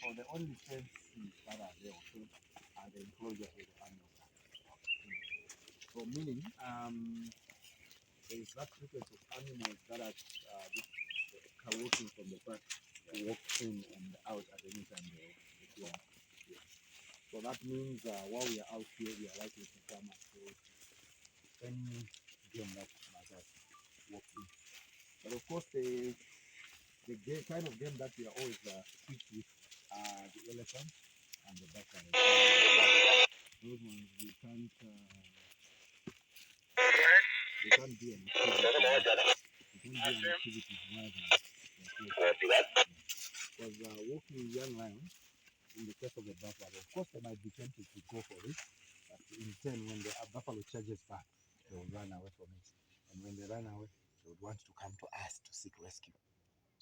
So the only fences that are there also are the enclosure for the animals. So meaning there is that frequency of animals that are walking from the park to walk in and out at any time they want. Yeah. So that means while we are out here, we are likely to come across any game that might have walked in. But of course, the kind of game that we are always equipped with are the elephants and the buffalo. Those ones we can't do an activity while they're because walking young lions, in the case of the buffalo, of course they might be tempted to go for it, but in turn, when the buffalo charges back, they will run away from it. And when they run away, they would want to come to us to seek rescue.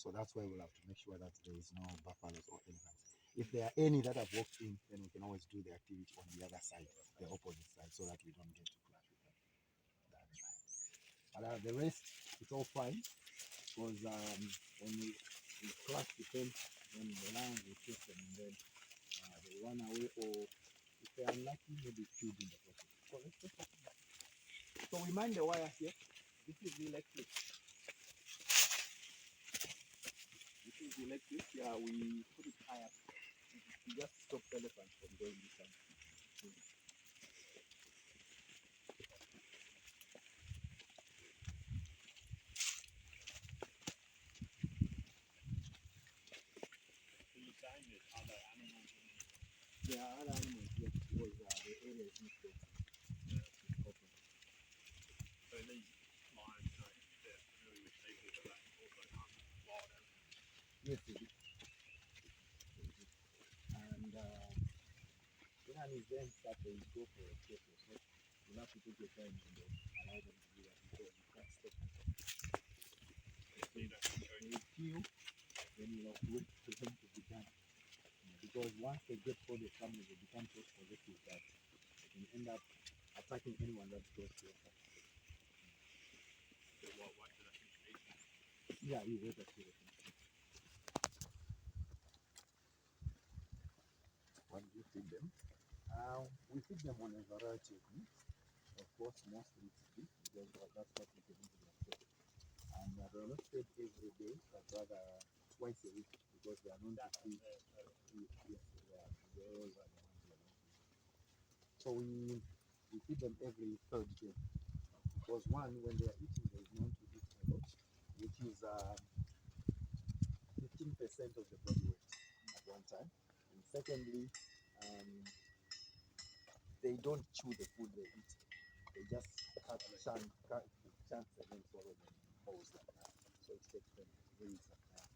So that's why we'll have to make sure that there is no buffaloes or elephants. If there are any that have walked in, then we can always do the activity on the other side, the opposite side, so that we don't get to clash with them. That's right. But the rest, it's all fine, because when we clash with them, then the lions will chase them, and then they run away, or if they're unlucky, maybe killed in the process. So let's just talk about it. So we mind the wire here. This is the electric. This is the electric. Yeah, we put it high up. We just stop elephants from going this time. There are other animals here because the area is not open. So these lions, they're familiar with people, but they also hunt wild animals. Yes, they do. And in an event that they go for a trip or so, you have to take your time and allow them to do that because you can't stop them. They kill, then you have to wait for them to be done. Because once they get for the family, they become so possessive that they can end up attacking anyone that goes to your house. So what do they finish eating? Yeah, you wait until they finish. What do you feed them? We feed them on a variety of meat. Of course, mostly it's beef because that's what we get into their food. And they're not fed every day, but rather twice a week because they are known to feed. Yes, they always are the ones they are known to eat. So we feed them every third day because one, when they are eating, they are known to eat a lot, which is 15% of the body weight at one time. And secondly, they don't chew the food they eat. They just cut chunks and then swallow them whole like that. So it takes them really some time.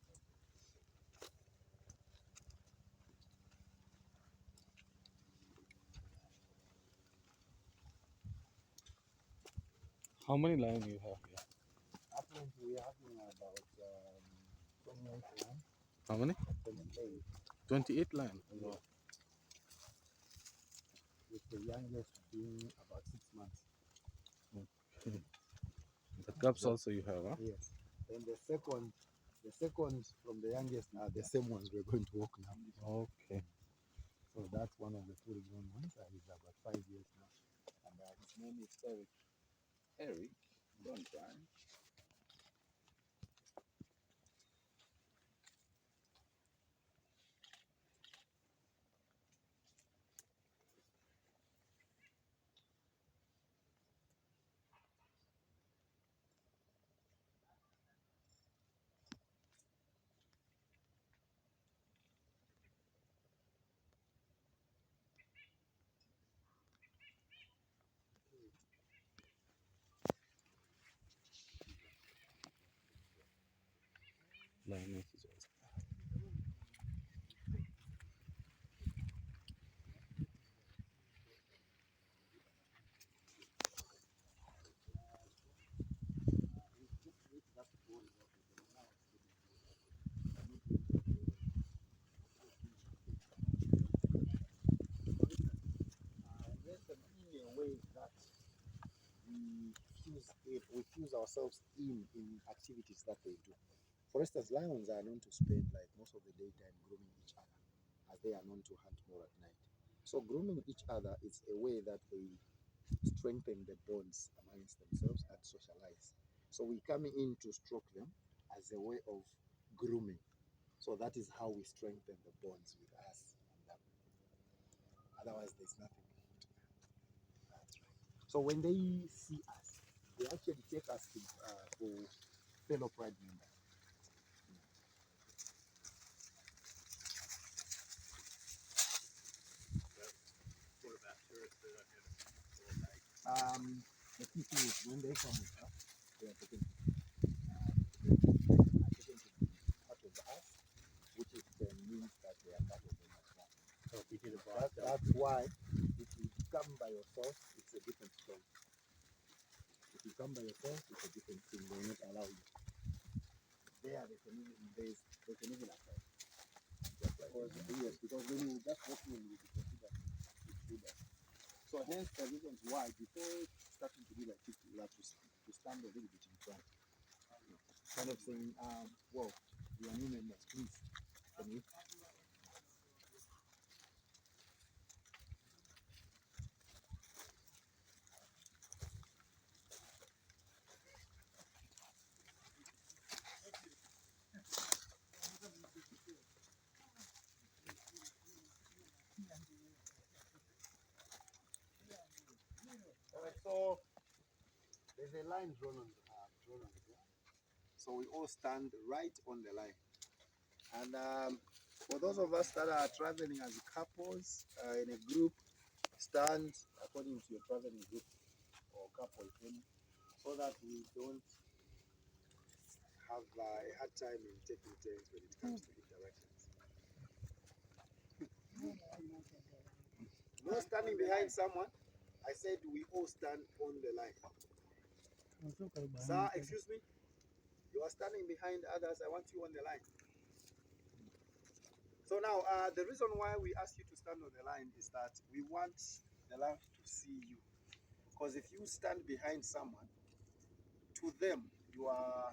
How many lions you have here? Apparently, we are having about 28 lambs. How many? 28. 28 lions. Yeah. Wow. With the youngest being about 6 months. Okay. The cubs also you have, huh? Yes. Then the second from the youngest are the same ones we're going to walk now. Okay. So that's one of the fully grown ones. He's about 5 years now. And his name is Eric. Eric, don't cry. Lioness is also. We fuse ourselves in activities that they do. For instance, lions are known to spend like most of the daytime grooming each other. they are known to hunt more at night. So grooming each other is a way that they strengthen the bonds amongst themselves and socialize. So we come in to stroke them as a way of grooming. So that is how we strengthen the bonds with us and them. Otherwise, there's nothing. That's right. So when they see us, they actually take us to, for fellow pride members. What about tourists that don't have a The key thing is when they come with us, they are taken to part of us, which is the means that they are part of the national. So if you did a That's why if you come by yourself, it's a different story. If you come by yourself, it's a different thing. They will not allow you. There, they can even apply. Because when you just walk in, you consider it's. So hence the reasons why before starting to do like this, you have to stand a little bit in front. Kind of saying, well, you are new members, please. Can you? Alright, so there's a line drawn on the ground. So we all stand right on the line. And for those of us that are traveling as couples in a group, stand according to your traveling group or couple, so that we don't have a hard time in taking turns when it comes to interactions. No standing behind someone. I said we all stand on the line. Sir, excuse me. You are standing behind others. I want you on the line. So now, the reason why we ask you to stand on the line is that we want the line to see you. Because if you stand behind someone, to them, you are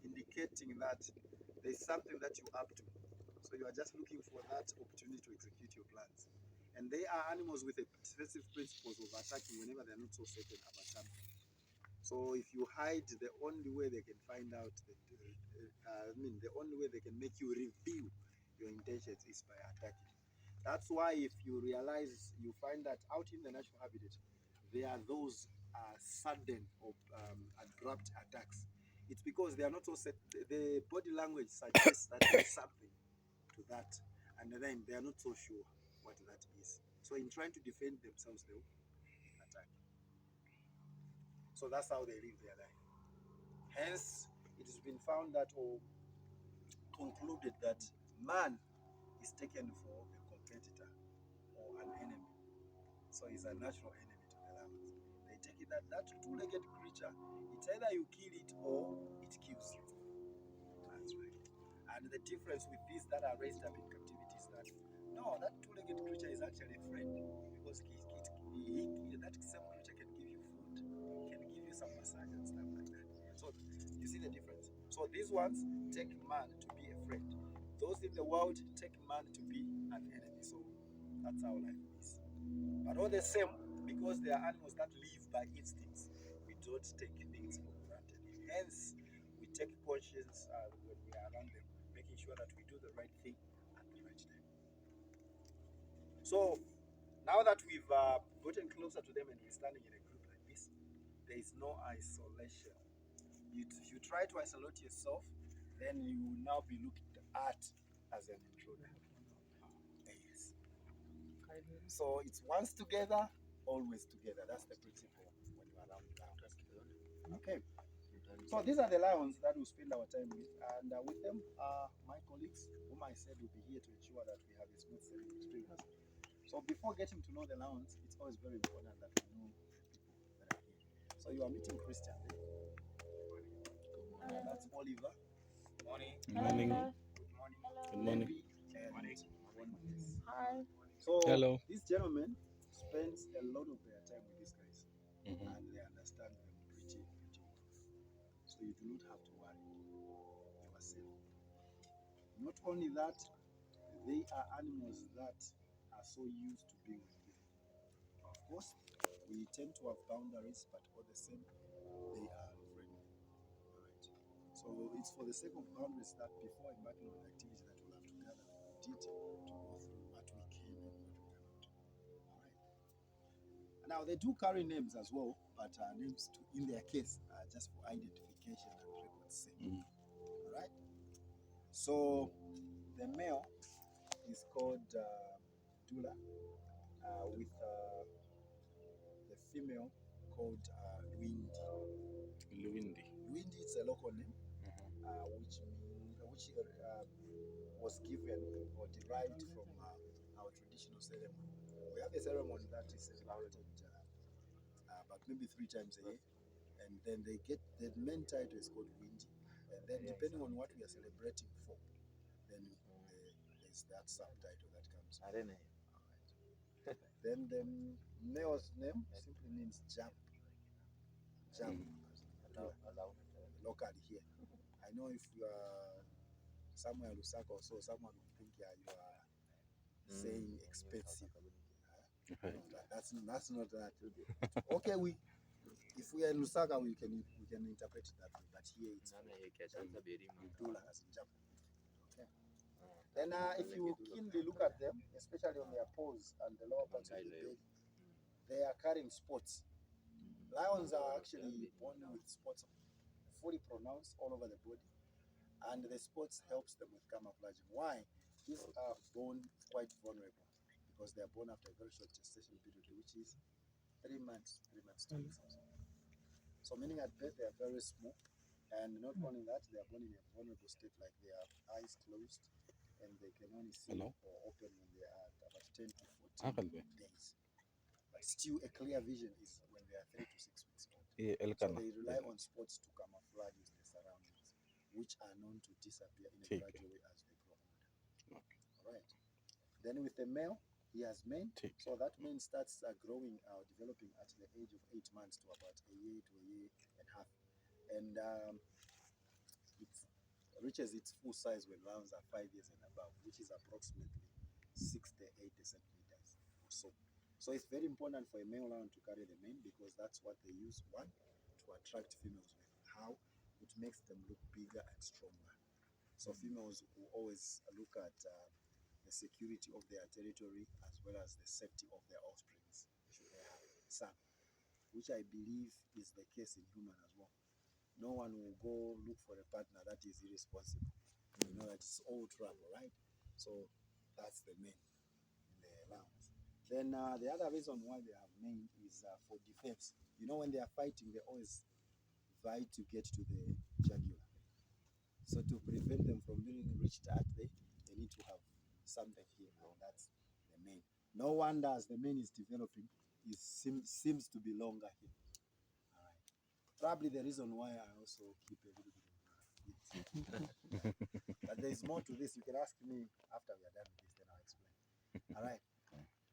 indicating that there's something that you're up to. So you are just looking for that opportunity to execute your plans. And they are animals with a specific principles of attacking whenever they're not so certain about something. So if you hide, the only way they can find out, the only way they can make you reveal your intentions is by attacking. That's why if you realize, you find that out in the natural habitat, there are those sudden or abrupt attacks. It's because they are not so set. The body language suggests that there's something to that, and then they are not so sure what that is. So in trying to defend themselves, they will attack. So that's how they live their life. Hence, it has been found that, or concluded that, man is taken for a competitor or an enemy. So he's a natural enemy to the lions. They take it that two-legged creature, it's either you kill it or it kills you. That's right. And the difference with these that are raised up in captivity is that, no, that two-legged creature is actually a friend, because that same creature can give you food, can give you some massage and stuff like that. So you see the difference. So these ones take man to be a friend. Those in the world take man to be an enemy. So that's how life is. But all the same, because they are animals that live by instincts, we don't take things for granted. Hence, we take conscience when we are around them, making sure that we do the right thing at the right time. So now that we've gotten closer to them and we're standing in a group like this, there is no isolation. If you try to isolate yourself, then you will now be looked at as an intruder. Yes. So it's once together, always together. That's the principle when you're around lions. Okay. So these are the lions that we spend our time with, and with them are my colleagues, whom I said will be here to ensure that we have a smooth sailing experience. So before getting to know the lions, it's always very important that we know the people that are here. So you are meeting Christian. That's Oliver. Morning. Good morning. Good morning. Hi. So Hello. this gentleman spends a lot of their time with these guys, and they understand them pretty well. So you do not have to worry. You are safe. Not only that, They are animals that are so used to being with people. Of course, we tend to have boundaries, but all the same, they are friendly. All right. So it's for the sake of boundaries that before embarking on the activity that we'll have to gather, we did to go through what we can and what we cannot. All right. Now they do carry names as well, but names in their case are just for identification and record sake. All right. So the male is called Dula, with the female called Luindi. Luindi. Luindi is a local name, which was given or derived from our traditional ceremony. We have a ceremony that is celebrated about maybe 3 times a year, and then they get the main title is called Luindi, and then depending on what we are celebrating for, then there's that subtitle that comes. Alright. Then the male's name simply means jump. Locally here. I know if you are somewhere in Lusaka or so, someone would think you are saying expensive. That's not that. Okay, if we are in Lusaka, we can interpret it that way, but here it's Dula as in jump. Okay. Then if you keenly look at them, especially on their paws and the lower parts of the belly, they are carrying spots. Lions are actually born with spots fully pronounced all over the body, and the spots helps them with camouflaging. Why? These are born quite vulnerable because they are born after a very short gestation period, which is 3 months, 2 weeks. So meaning at birth they are very small, and not only that, they are born in a vulnerable state, like they have eyes closed, and they can only see or open when they are about 10 to 14 days. But still, a clear vision is when they are 3 to 6 weeks old. So they rely on spots to camouflage with the surroundings, which are known to disappear in a gradual way as they grow older. All right. Then with the male, he has mane. So that mane starts growing or developing at the age of 8 months to about a year to a year and a half. And it reaches its full size when lions are 5 years and above, which is approximately 60 to 80 centimeters or so. So it's very important for a male lion to carry the mane because that's what they use, one, to attract females with. How? It makes them look bigger and stronger. So females will always look at the security of their territory as well as the safety of their offspring, should they have son, which I believe is the case in human as well. No one will go look for a partner that is irresponsible. You know that it's all trouble, right? So that's the main in the lions. Then the other reason why they have mane is for defense. You know, when they are fighting, they always vie to get to the jugular. So to prevent them from being reached at they need to have something here, and that's the mane. No wonder as the mane is developing, it seems to be longer here. All right. Probably the reason why I also keep a little bit of it. But there is more to this. You can ask me after we are done with this, then I'll explain. All right.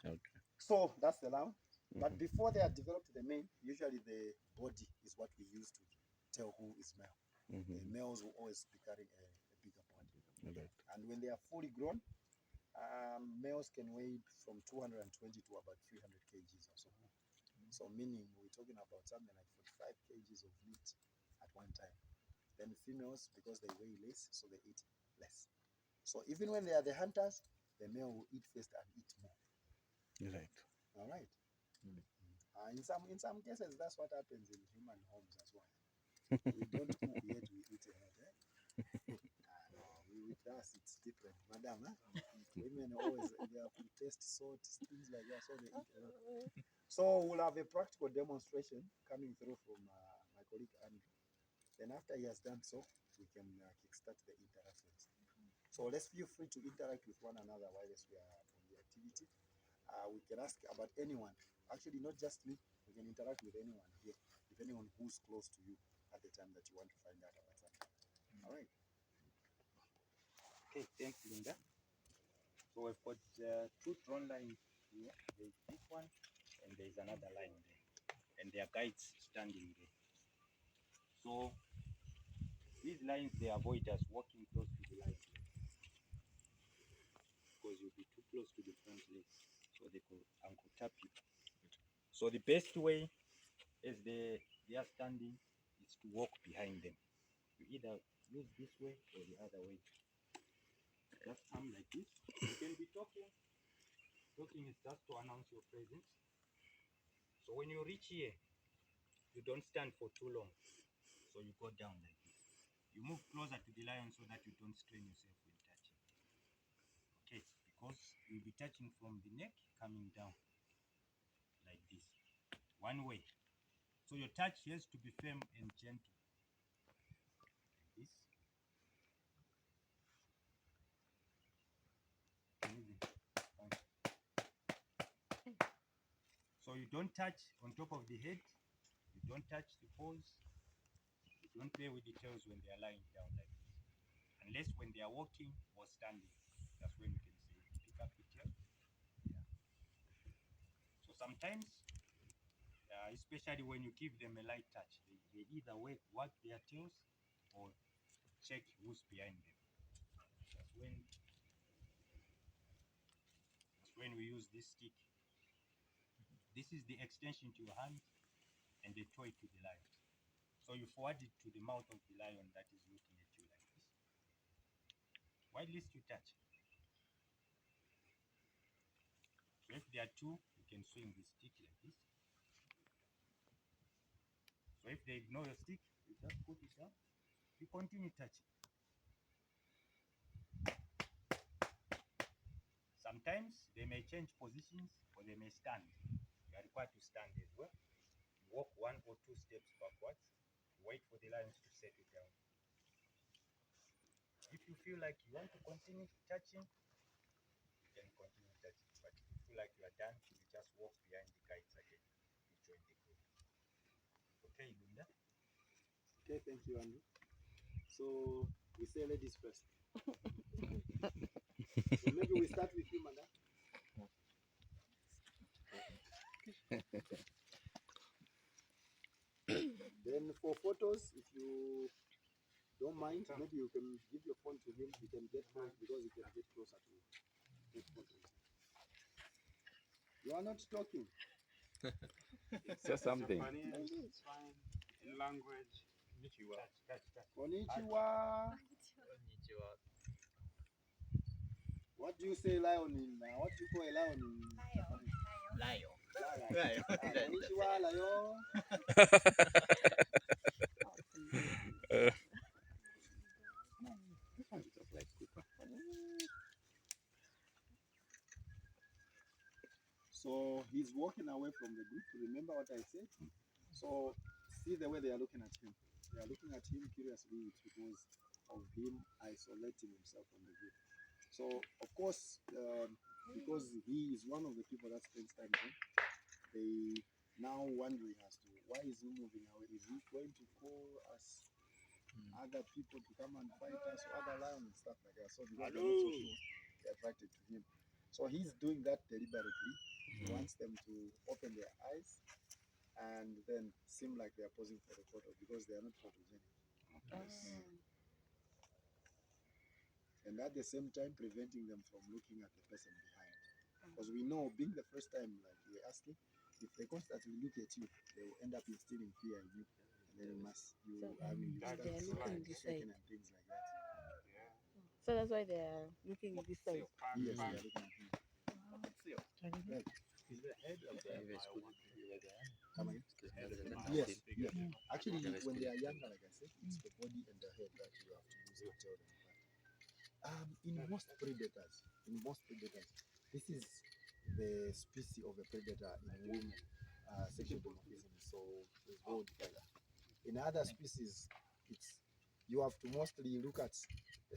Okay. So that's the lion. But before they are developed the mane, usually the body is what we use to tell who is male. The males will always be carrying a bigger body. And when they are fully grown, males can weigh from 220 to about 300 kgs or so. So meaning we're talking about something like 45 kgs of meat at one time. Then females, because they weigh less, so they eat less. So even when they are the hunters, the male will eat first and eat more. Right. All right. In some cases, that's what happens in human homes as well. We don't cook yet, we eat a lot. No, with us it's different, madam. Women always they have to taste salt, things like that, so they eat a lot. So we'll have a practical demonstration coming through from my colleague Andrew. Then after he has done so, we can kickstart the interactions. So let's feel free to interact with one another while we are on the activity. We can ask about anyone. Actually, not just me. We can interact with anyone here, depending on who's close to you at the time that you want to find out about something. All right. Okay, thanks, Linda. So we've got 2 drawn lines here. There's this one, and there's another line there, and there are guides standing there. So these lines, they avoid us walking close to the line, because because you'll be too close to the front legs, so they could ankle tap you. So the best way, as they are standing, is to walk behind them. You either use this way or the other way. Just come like this. You can be talking. Talking is just to announce your presence. So when you reach here, you don't stand for too long. So you go down like this. You move closer to the lion so that you don't strain yourself when touching. Okay, because you'll be touching from the neck coming down like this. One way. So your touch has to be firm and gentle. Like this. So you don't touch on top of the head, you don't touch the paws, you don't play with the tails when they are lying down like this. Unless when they are walking or standing, that's when you can say pick up the tail. Yeah. So sometimes, especially when you give them a light touch, they either wag their tails or check who's behind them. That's when we use this stick. This is the extension to your hand and the toy to the lion. So you forward it to the mouth of the lion that is looking at you like this. While least you touch. So if there are two, you can swing the stick like this. So if they ignore your stick, you just put it down. You continue touching. Sometimes they may change positions or they may stand. You are required to stand as well. You walk 1 or 2 steps backwards. Wait for the lions to settle down. If you feel like you want to continue touching, you can continue touching. But if you feel like you are done, you just walk behind the guides again to join the group. Okay, Linda? Okay, thank you, Andrew. So we say ladies first. So maybe we start with you, Manda. Then for photos, if you don't mind, maybe you can give your phone to him. He can get close because he can get closer to take photos. You are not talking. Say something. It's fine. In language. Konnichiwa. What do you say lion in? What do you call a lion in Japanese? Lion. Lion. Konnichiwa, lion. So he's walking away from the group. Remember what I said? So see the way they are looking at him. They are looking at him curiously. It's because of him isolating himself from the group. So of course, because he is one of the people that spends time with him, they now wondering as to why is he moving away? Is he going to call us other people to come and fight us, or other lions and stuff like that? So because they're not so sure, they're attracted to him. So he's doing that deliberately. He wants them to open their eyes and then seem like they are posing for the photo because they are not photogenic. And at the same time preventing them from looking at the person behind. Because we know, being the first time, like we're asking, if they constantly look at you, they will end up instilling fear in you. And then you start They're looking this side. shaking and things like that. So that's why they're looking at this side. Yes, they are looking at you. Right. Is the head of the lion Come again? the head of the lion Yes, bigger yes. than Actually, when they are younger, like I said, it's the body and the head that you have to use to tell them apart. In most predators, this is the species of a predator in whom sexual dimorphism is so well together. In other species, you have to mostly look at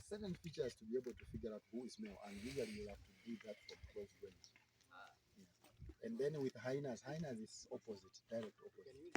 certain features to be able to figure out who is male, and usually you have to do that from close range. Yeah. And then with hyenas is opposite, direct opposite.